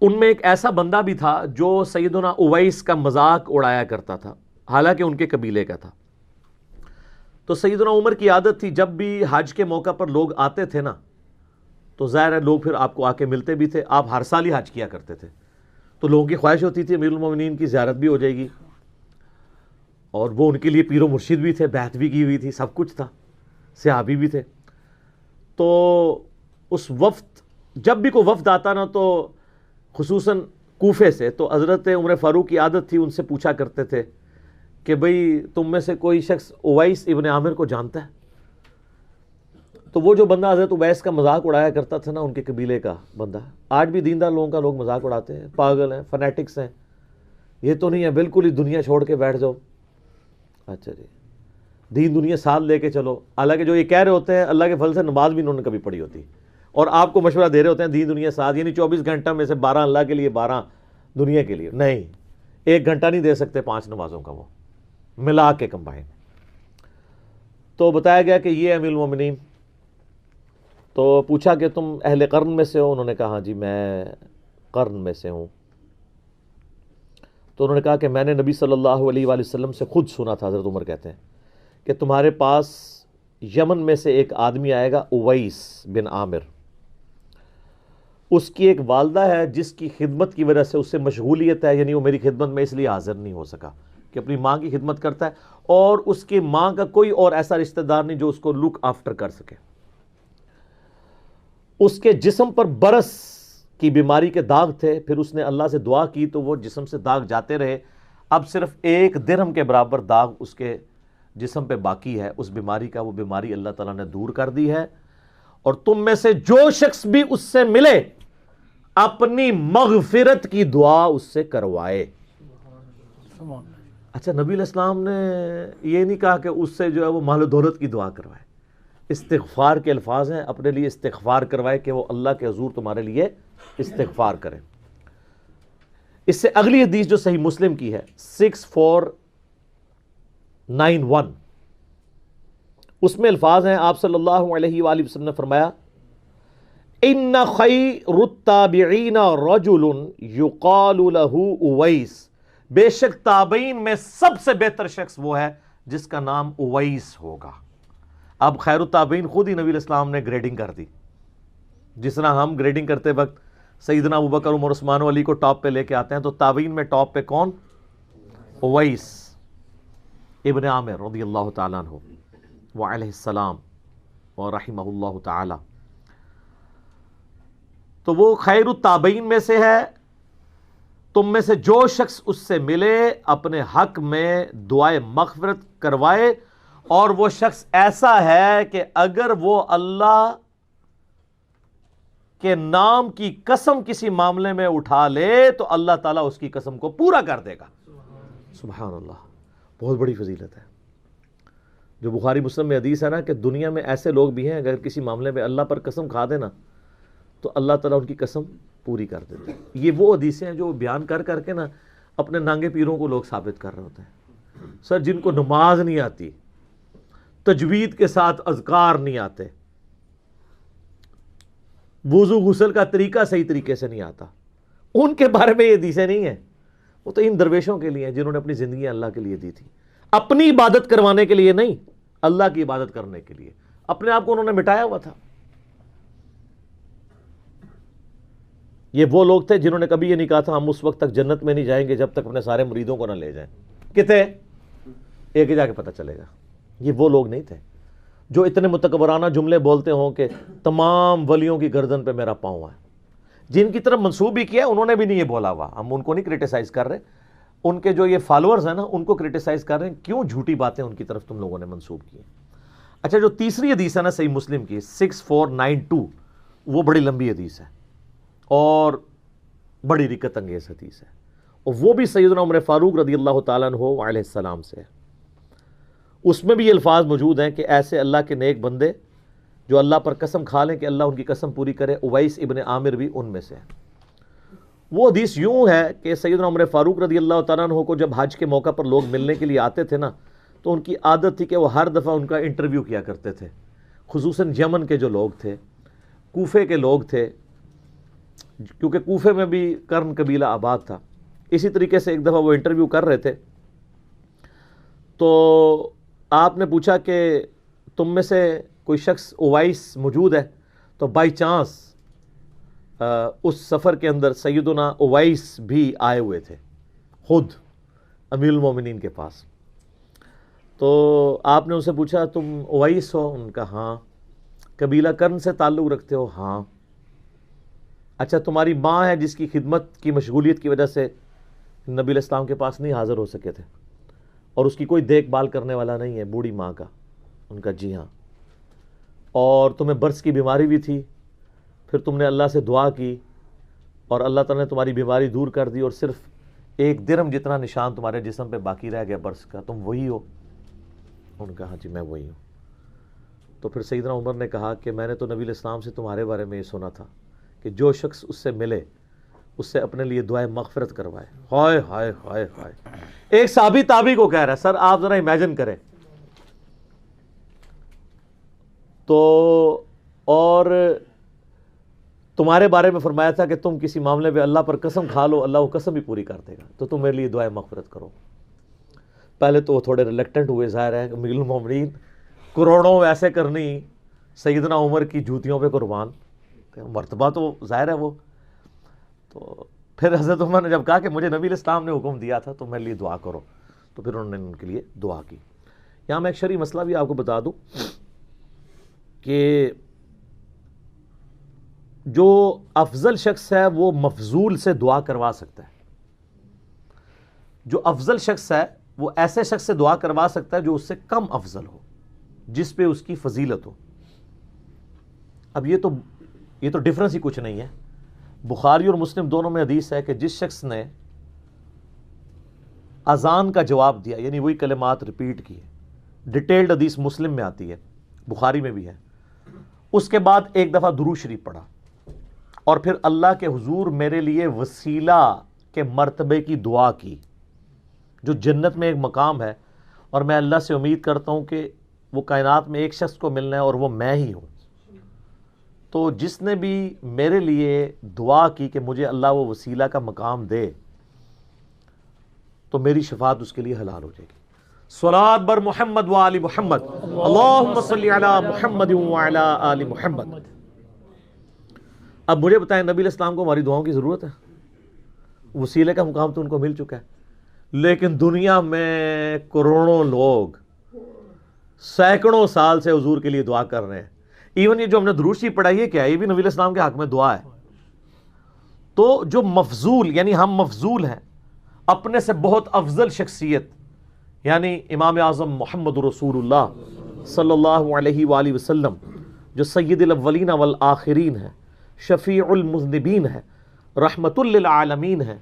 ان میں ایک ایسا بندہ بھی تھا جو سیدنا اویس کا مذاق اڑایا کرتا تھا، حالانکہ ان کے قبیلے کا تھا۔ تو سیدنا عمر کی عادت تھی، جب بھی حج کے موقع پر لوگ آتے تھے نا تو ظاہر ہے لوگ پھر آپ کو آ کے ملتے بھی تھے، آپ ہر سال ہی حج کیا کرتے تھے، تو لوگوں کی خواہش ہوتی تھی امیر المومنین کی زیارت بھی ہو جائے گی، اور وہ ان کے لیے پیر و مرشد بھی تھے، بیعت بھی کی ہوئی تھی، سب کچھ تھا، صحابی بھی تھے۔ تو اس وفد، جب بھی کوئی وفد آتا نا تو خصوصاً کوفے سے، تو حضرت عمر فاروق کی عادت تھی ان سے پوچھا کرتے تھے کہ بھئی تم میں سے کوئی شخص اویس ابن عامر کو جانتا ہے؟ تو وہ جو بندہ حضرت اویس کا مذاق اڑایا کرتا تھا نا، ان کے قبیلے کا بندہ، آج بھی دیندار لوگوں کا لوگ مذاق اڑاتے ہیں، پاگل ہیں، فنیٹکس ہیں، یہ تو نہیں ہے بلکل ہی دنیا چھوڑ کے بیٹھ جاؤ، اچھا جی دین دنیا ساتھ لے کے چلو، حالانکہ جو یہ کہہ رہے ہوتے ہیں اللہ کے فضل سے نماز بھی انہوں نے کبھی پڑھی ہوتی، اور آپ کو مشورہ دے رہے ہوتے ہیں دین دنیا ساتھ، یعنی 24 گھنٹہ میں سے 12 اللہ کے لیے، 12 دنیا کے لیے، نہیں، 1 گھنٹہ نہیں دے سکتے 5 نمازوں کا وہ ملا کے کمبائن۔ تو بتایا گیا کہ یہ امیر المومنین، تو پوچھا کہ تم اہل قرن میں سے ہو؟ انہوں نے کہا ہاں جی میں قرن میں سے ہوں۔ تو انہوں نے کہا کہ میں نے نبی صلی اللہ علیہ وآلہ وسلم سے خود سنا تھا، حضرت عمر کہتے ہیں، کہ تمہارے پاس یمن میں سے ایک آدمی آئے گا اویس بن عامر، اس کی ایک والدہ ہے جس کی خدمت کی وجہ سے اس سے مشغولیت ہے، یعنی وہ میری خدمت میں اس لیے حاضر نہیں ہو سکا، کہ اپنی ماں کی خدمت کرتا ہے، اور اس کی ماں کا کوئی اور ایسا رشتہ دار نہیں جو اس کو لک آفٹر کر سکے۔ اس کے جسم پر برس کی بیماری کے داغ تھے، پھر اس نے اللہ سے دعا کی تو وہ جسم سے داغ جاتے رہے، اب صرف 1 درہم کے برابر داغ اس کے جسم پہ باقی ہے اس بیماری کا، وہ بیماری اللہ تعالیٰ نے دور کر دی ہے، اور تم میں سے جو شخص بھی اس سے ملے اپنی مغفرت کی دعا اس سے کروائے۔ اچھا نبی علیہ السلام نے یہ نہیں کہا کہ اس سے جو ہے وہ مال و دولت کی دعا کروائے، استغفار کے الفاظ ہیں، اپنے لیے استغفار کروائے کہ وہ اللہ کے حضور تمہارے لیے استغفار کریں۔ اس سے اگلی حدیث جو صحیح مسلم کی ہے 6491، اس میں الفاظ ہیں، آپ صلی اللہ علیہ وآلہ وسلم نے فرمایا ان خیر التابعین رجل یقال له اویس، بے شک تابعین میں سب سے بہتر شخص وہ ہے جس کا نام اویس ہوگا۔ اب خیر التابعین خود ہی نبی علیہ السلام نے گریڈنگ کر دی، جس طرح ہم گریڈنگ کرتے وقت سیدنا ابوبکر عمر عثمان و علی کو ٹاپ پہ لے کے آتے ہیں، تو تابعین میں ٹاپ پہ کون؟ اویس ابن عامر رضی اللہ تعالیٰ عنہ وعلیہ السلام ورحمہ اللہ تعالی، تو وہ خیر التابعین میں سے ہے۔ تم میں سے جو شخص اس سے ملے اپنے حق میں دعائے مغفرت کروائے، اور وہ شخص ایسا ہے کہ اگر وہ اللہ کے نام کی قسم کسی معاملے میں اٹھا لے تو اللہ تعالیٰ اس کی قسم کو پورا کر دے گا۔ سبحان اللہ، بہت بڑی فضیلت ہے۔ جو بخاری مسلم میں حدیث ہے نا کہ دنیا میں ایسے لوگ بھی ہیں اگر کسی معاملے میں اللہ پر قسم کھا دے نا تو اللہ تعالیٰ ان کی قسم پوری کر دیتے ہیں۔ یہ وہ حدیثیں ہیں جو بیان کر کر کے نا اپنے نانگے پیروں کو لوگ ثابت کر رہے ہوتے ہیں۔ سر جن کو نماز نہیں آتی، تجوید کے ساتھ اذکار نہیں آتے، وضو غسل کا طریقہ صحیح طریقے سے نہیں آتا، ان کے بارے میں یہ حدیثیں نہیں ہیں، وہ تو ان درویشوں کے لیے ہیں جنہوں نے اپنی زندگی اللہ کے لیے دی تھی، اپنی عبادت کروانے کے لیے نہیں، اللہ کی عبادت کرنے کے لیے، اپنے آپ کو انہوں نے مٹایا ہوا تھا۔ یہ وہ لوگ تھے جنہوں نے کبھی یہ نہیں کہا تھا ہم اس وقت تک جنت میں نہیں جائیں گے جب تک اپنے سارے مریدوں کو نہ لے جائیں، کتنے ایک ہی جا کے پتہ چلے گا۔ یہ وہ لوگ نہیں تھے جو اتنے متکبرانہ جملے بولتے ہوں کہ تمام ولیوں کی گردن پہ میرا پاؤں ہے، جن کی طرف منسوب بھی کیا انہوں نے بھی نہیں یہ بولا ہوا، ہم ان کو نہیں کرٹیسائز کر رہے، ان کے جو یہ فالوورز ہیں نا ان کو کرٹیسائز کر رہے ہیں، کیوں جھوٹی باتیں ان کی طرف تم لوگوں نے منسوب کی ہیں۔ اچھا جو تیسری حدیث ہے نا صحیح مسلم کی 6492، وہ بڑی لمبی حدیث ہے اور بڑی رکت انگیز حدیث ہے، اور وہ بھی سیدنا عمر فاروق رضی اللہ تعالیٰ عنہ علیہ السلام سے ہے۔ اس میں بھی یہ الفاظ موجود ہیں کہ ایسے اللہ کے نیک بندے جو اللہ پر قسم کھا لیں کہ اللہ ان کی قسم پوری کرے، اویس ابن عامر بھی ان میں سے ہے۔ وہ حدیث یوں ہے کہ سیدنا عمر فاروق رضی اللہ تعالیٰ عنہ کو جب حج کے موقع پر لوگ ملنے کے لیے آتے تھے نا تو ان کی عادت تھی کہ وہ ہر دفعہ ان کا انٹرویو کیا کرتے تھے، خصوصاً یمن کے جو لوگ تھے، کوفے کے لوگ تھے، کیونکہ کوفے میں بھی کرن قبیلہ آباد تھا. اسی طریقے سے ایک دفعہ وہ انٹرویو کر رہے تھے تو آپ نے پوچھا کہ تم میں سے کوئی شخص اویس موجود ہے؟ تو بائی چانس اس سفر کے اندر سیدنا اویس بھی آئے ہوئے تھے خود امیر المومنین کے پاس. تو آپ نے ان سے پوچھا تم اویس ہو؟ ان کا ہاں. قبیلہ کرن سے تعلق رکھتے ہو؟ ہاں. اچھا تمہاری ماں ہے جس کی خدمت کی مشغولیت کی وجہ سے نبی علیہ السلام کے پاس نہیں حاضر ہو سکے تھے اور اس کی کوئی دیکھ بھال کرنے والا نہیں ہے، بوڑھی ماں کا؟ ان کا جی ہاں. اور تمہیں برس کی بیماری بھی تھی، پھر تم نے اللہ سے دعا کی اور اللہ تعالیٰ نے تمہاری بیماری دور کر دی اور صرف 1 درہم جتنا نشان تمہارے جسم پہ باقی رہ گیا برس کا، تم وہی ہو؟ ان کا ہاں جی میں وہی ہوں. تو پھر سیدنا عمر نے کہا کہ میں نے تو نبی علیہ السلام سے تمہارے بارے میں یہ سنا تھا کہ جو شخص اس سے ملے اس سے اپنے لیے دعائے مغفرت کروائے. ہائے ہائے ہائے ہائے. ایک صحابی تابعی کو کہہ رہا ہے. سر آپ ذرا امیجن کریں. تو اور تمہارے بارے میں فرمایا تھا کہ تم کسی معاملے پہ اللہ پر قسم کھا لو، اللہ وہ قسم بھی پوری کر دے گا، تو تم میرے لیے دعائے مغفرت کرو. پہلے تو وہ تھوڑے ریلیکٹنٹ ہوئے، ظاہر ہے امیر المومنین کروڑوں ویسے کرنی سیدنا عمر کی جوتیوں پہ قربان، مرتبہ تو ظاہر ہے وہ. تو پھر حضرت عمر نے جب کہا کہ مجھے نبی علیہ السلام نے حکم دیا تھا تو میرے لیے دعا کرو، تو پھر انہوں نے ان کے لیے دعا کی. یہاں میں ایک شرعی مسئلہ بھی آپ کو بتا دوں کہ جو افضل شخص ہے وہ مفضول سے دعا کروا سکتا ہے. جو افضل شخص ہے وہ ایسے شخص سے دعا کروا سکتا ہے جو اس سے کم افضل ہو، جس پہ اس کی فضیلت ہو. اب یہ تو ڈفرنس ہی کچھ نہیں ہے. بخاری اور مسلم دونوں میں حدیث ہے کہ جس شخص نے اذان کا جواب دیا، یعنی وہی کلمات ریپیٹ کیے، ڈیٹیلڈ حدیث مسلم میں آتی ہے، بخاری میں بھی ہے، اس کے بعد ایک دفعہ درود شریف پڑھا اور پھر اللہ کے حضور میرے لیے وسیلہ کے مرتبے کی دعا کی، جو جنت میں ایک مقام ہے اور میں اللہ سے امید کرتا ہوں کہ وہ کائنات میں ایک شخص کو ملنا ہے اور وہ میں ہی ہوں. تو جس نے بھی میرے لیے دعا کی کہ مجھے اللہ وہ وسیلہ کا مقام دے تو میری شفاعت اس کے لیے حلال ہو جائے گی. صلوات بر محمد و آل محمد، اللہم صلی علی محمد و علی آل محمد. اب مجھے بتائیں نبی علیہ السلام کو ہماری دعاؤں کی ضرورت ہے؟ وسیلے کا مقام تو ان کو مل چکا ہے. لیکن دنیا میں کروڑوں لوگ سینکڑوں سال سے حضور کے لیے دعا کر رہے ہیں. ایون یہ جو ہم نے درود شریف پڑھائی ہے کیا ہے؟ یہ بھی نبی علیہ السلام کے حق میں دعا ہے. تو جو مفضول، یعنی ہم مفضول ہیں، اپنے سے بہت افضل شخصیت یعنی امام اعظم محمد رسول اللہ صلی اللہ علیہ وآلہ وسلم جو سید الاولین والآخرین ہے، شفیع المذنبین ہے، رحمت للعالمین ہے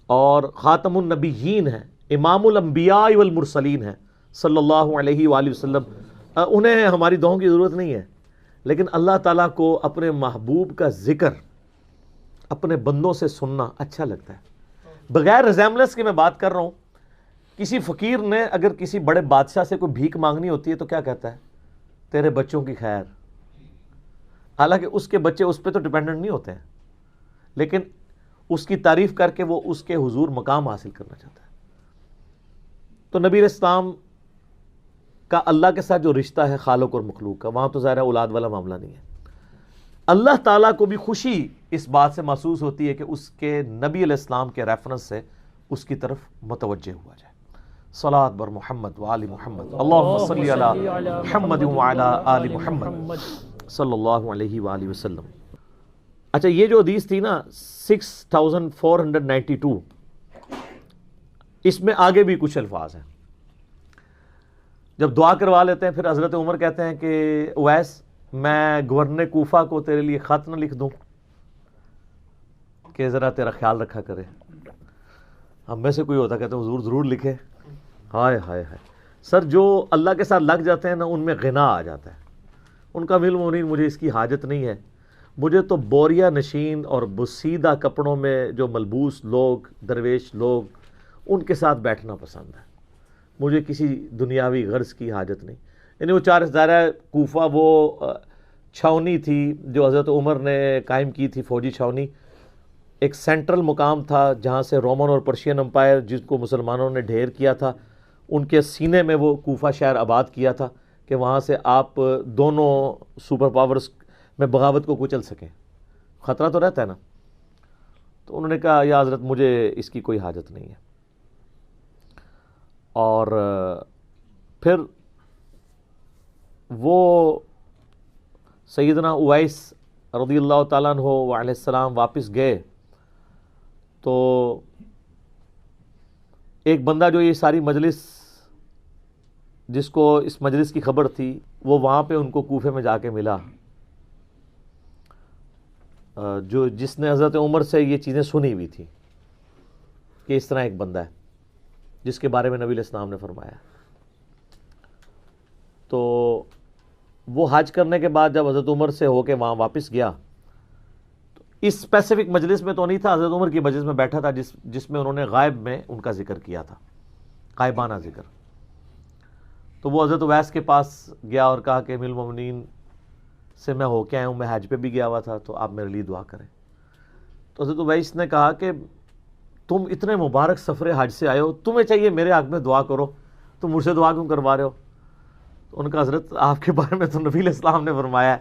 اور خاتم النبیین ہے، امام الانبیاء والمرسلین ہے صلی اللہ علیہ وآلہ وسلم. انہیں ہماری دعاؤں کی ضرورت نہیں ہے، لیکن اللہ تعالیٰ کو اپنے محبوب کا ذکر اپنے بندوں سے سننا اچھا لگتا ہے. بغیر ریزیمبلنس کے میں بات کر رہا ہوں. کسی فقیر نے اگر کسی بڑے بادشاہ سے کوئی بھیک مانگنی ہوتی ہے تو کیا کہتا ہے؟ تیرے بچوں کی خیر. حالانکہ اس کے بچے اس پہ تو ڈیپینڈنٹ نہیں ہوتے ہیں، لیکن اس کی تعریف کر کے وہ اس کے حضور مقام حاصل کرنا چاہتا ہے. تو نبی علیہ السلام کا اللہ کے ساتھ جو رشتہ ہے خالق اور مخلوق کا، وہاں تو ظاہر اولاد والا معاملہ نہیں ہے. اللہ تعالیٰ کو بھی خوشی اس بات سے محسوس ہوتی ہے کہ اس کے نبی علیہ السلام کے ریفرنس سے اس کی طرف متوجہ ہوا جائے. صلوات بر محمد و آل محمد، اللہم صلی علی محمد و علی آل محمد صلی اللہ علیہ وآلہ وسلم. اچھا یہ جو حدیث تھی نا 6492، اس میں آگے بھی کچھ الفاظ ہیں. جب دعا کروا لیتے ہیں پھر حضرت عمر کہتے ہیں کہ اویس میں گورنر کوفہ کو تیرے لیے خط نہ لکھ دوں کہ ذرا تیرا خیال رکھا کرے؟ ہم میں سے کوئی ہوتا کہتے ہیں حضور ضرور لکھے. ہائے ہائے ہائے. سر جو اللہ کے ساتھ لگ جاتے ہیں نا ان میں غنا آ جاتا ہے. ان کا علم نہیں، مجھے اس کی حاجت نہیں ہے. مجھے تو بوریا نشین اور بسیدہ کپڑوں میں جو ملبوس لوگ، درویش لوگ، ان کے ساتھ بیٹھنا پسند ہے. مجھے کسی دنیاوی غرض کی حاجت نہیں. یعنی وہ چار دائرہ کوفہ وہ چھاونی تھی جو حضرت عمر نے قائم کی تھی، فوجی چھاونی، ایک سینٹرل مقام تھا جہاں سے رومن اور پرشین امپائر جس کو مسلمانوں نے ڈھیر کیا تھا، ان کے سینے میں وہ کوفہ شہر آباد کیا تھا کہ وہاں سے آپ دونوں سپر پاورز میں بغاوت کو کچل سکیں، خطرہ تو رہتا ہے نا۔ تو انہوں نے کہا یا حضرت مجھے اس کی کوئی حاجت نہیں ہے، اور پھر وہ سیدنا اویس رضی اللہ تعالیٰ عنہ وعلیہ السلام واپس گئے تو ایک بندہ جو یہ ساری مجلس، جس کو اس مجلس کی خبر تھی، وہ وہاں پہ ان کو کوفے میں جا کے ملا، جس نے حضرت عمر سے یہ چیزیں سنی ہوئی تھی کہ اس طرح ایک بندہ ہے جس کے بارے میں نبی علیہ السلام نے فرمایا۔ تو وہ حج کرنے کے بعد جب حضرت عمر سے ہو کے وہاں واپس گیا، تو اس اسپیسیفک مجلس میں تو نہیں تھا، حضرت عمر کی مجلس میں بیٹھا تھا جس میں انہوں نے غائب میں ان کا ذکر کیا تھا، غائبانہ ذکر۔ تو وہ حضرت اویس کے پاس گیا اور کہا کہ امیر المومنین سے میں ہو کے آیا ہوں، میں حج پہ بھی گیا ہوا تھا، تو آپ میرے لیے دعا کریں۔ تو حضرت اویس نے کہا کہ تم اتنے مبارک سفر حج سے آئے ہو، تمہیں چاہیے میرے حق میں دعا کرو، تم مجھ سے دعا کیوں کروا رہے ہو؟ تو ان کا حضرت آپ کے بارے میں تو نبی علیہ السلام نے فرمایا ہے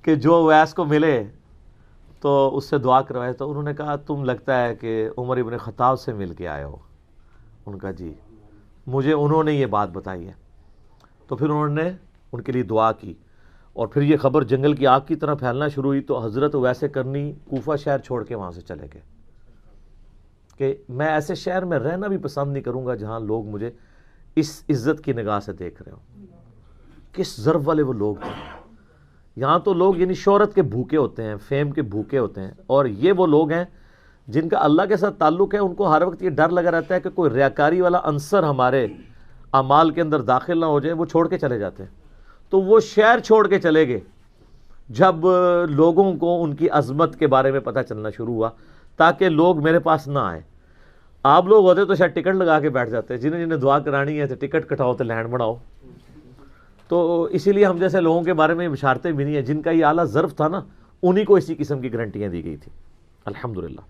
کہ جو اویس کو ملے تو اس سے دعا کروائے۔ تو انہوں نے کہا تم لگتا ہے کہ عمر ابن خطاب سے مل کے آئے ہو۔ ان کا جی، مجھے انہوں نے یہ بات بتائی ہے۔ تو پھر انہوں نے ان کے لیے دعا کی، اور پھر یہ خبر جنگل کی آگ کی طرح پھیلنا شروع ہوئی، تو حضرت اویس کرنی کوفہ شہر چھوڑ کے وہاں سے چلے گئے کہ میں ایسے شہر میں رہنا بھی پسند نہیں کروں گا جہاں لوگ مجھے اس عزت کی نگاہ سے دیکھ رہے ہوں۔ کس ضرب والے وہ لوگ تھے! یہاں تو لوگ یعنی شہرت کے بھوکے ہوتے ہیں، فیم کے بھوکے ہوتے ہیں، اور یہ وہ لوگ ہیں جن کا اللہ کے ساتھ تعلق ہے۔ ان کو ہر وقت یہ ڈر لگا رہتا ہے کہ کوئی ریاکاری والا عنصر ہمارے اعمال کے اندر داخل نہ ہو جائے، وہ چھوڑ کے چلے جاتے ہیں۔ تو وہ شہر چھوڑ کے چلے گئے جب لوگوں کو ان کی عظمت کے بارے میں پتہ چلنا شروع ہوا، تاکہ لوگ میرے پاس نہ آئیں۔ آپ لوگ ہوتے تو شاید ٹکٹ لگا کے بیٹھ جاتے، جنہیں دعا کرانی ہے تو ٹکٹ کٹاؤ تو لینڈ بناؤ۔ تو اسی لیے ہم جیسے لوگوں کے بارے میں بشارتیں بھی نہیں ہیں، جن کا یہ اعلیٰ ظرف تھا نا، انہی کو اسی قسم کی گارنٹیاں دی گئی تھی۔ الحمدللہ۔